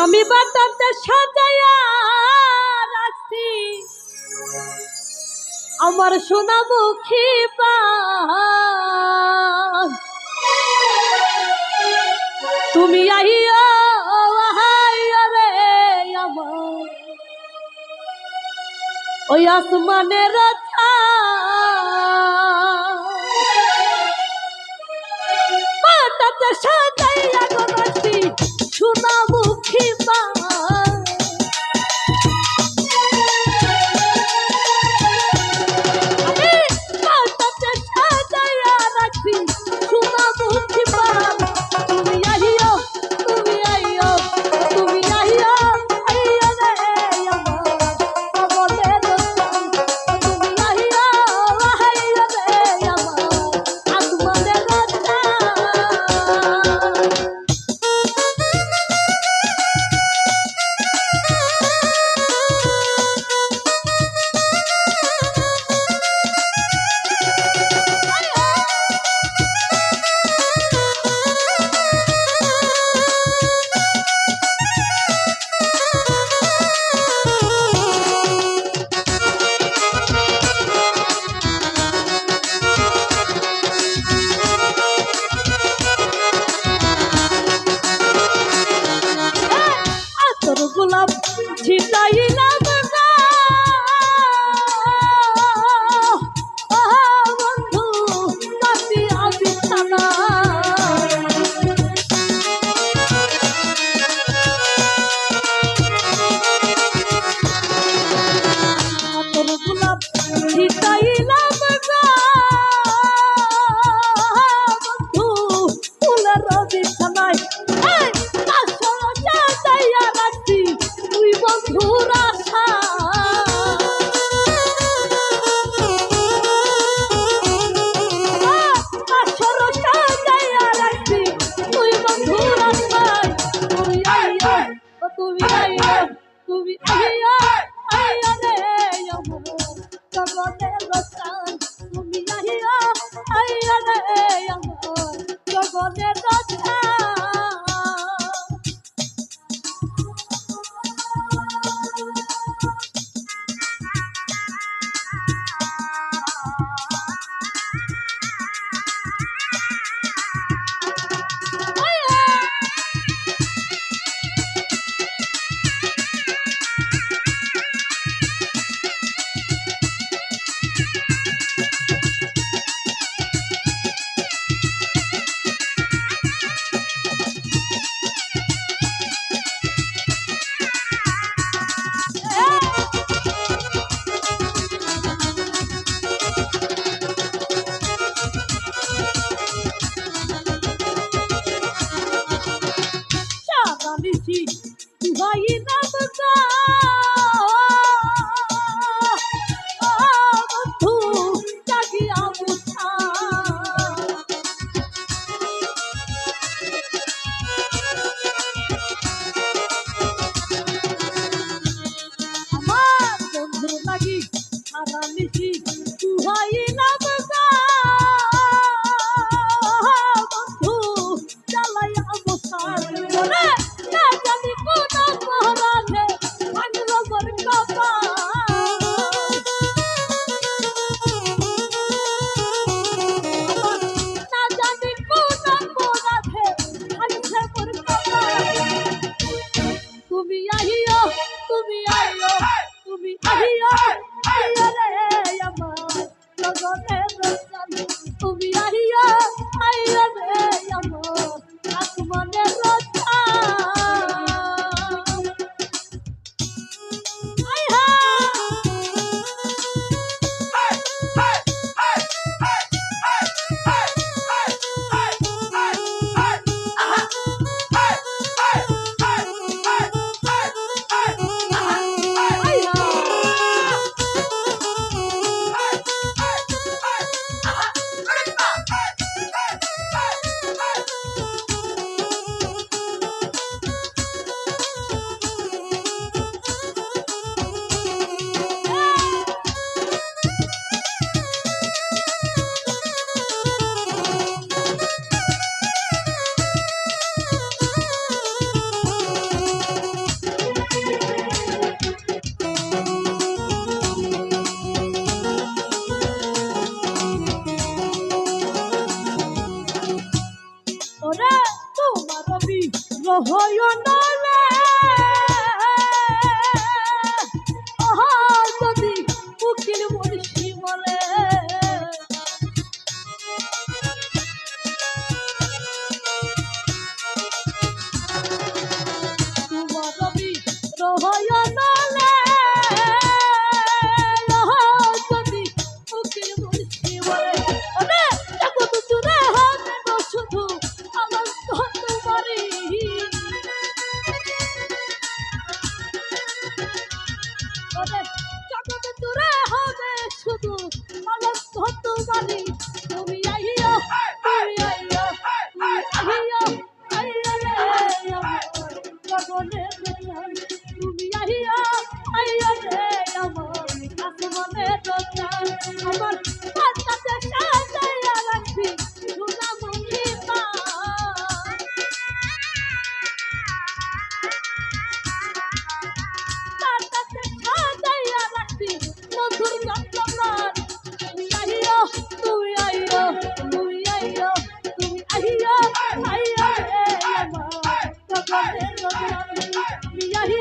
আমি বাটাতে সাজাইয়া রাখছি আমার সোনামুখী পান। তুমি আইয়া রে আমার ওই আসমানের বাটাতে সাজাইয়া রাখছি সোনামুখী পান। গোলাপ ছিটাইলাম বন্ধু কাটিয়া বিছানা। তোর গোলাপ ছিটাইলাম বন্ধু ফুলের বিছানায় বন্ধুর আশা। তুই বন্ধুর আশায় তুমি আইয়া তুমি আইয়া তুমি আইয়া আইয়া রে আমার জগতের রসান। তুমি আইয়া আইয়া রে আমার জগতের রসান। তুমি আইয়া আইয়া রে আমার আসমানের রচা। রহয় নালে যদি উকিল বলছি বলে তোমার রবি রহয় নালে যদি উকিল বলছি বলে জগৎ জুড়ে হবে গো শুধু আমার তোমারই জগৎ জুড়ে হবে শুধু আমার তোমারই তুমি আইয়া তুমি আইয়া তুমি আইয়া আইয়া রে গগনের রতন তুমি আইয়া আইয়া রে আমার আসমানের রতন আমার কাছে সাজাইয়া রাখবি সোনা মহিমা তার কাছে সাজাইয়া রাখবি মধুর যন্ত্রণার তুমি আইয়া তুমি আইয়া তুমি আইয়া তুমি আইয়া আইয়া রে আমার গগনের রতন তুমি আইয়া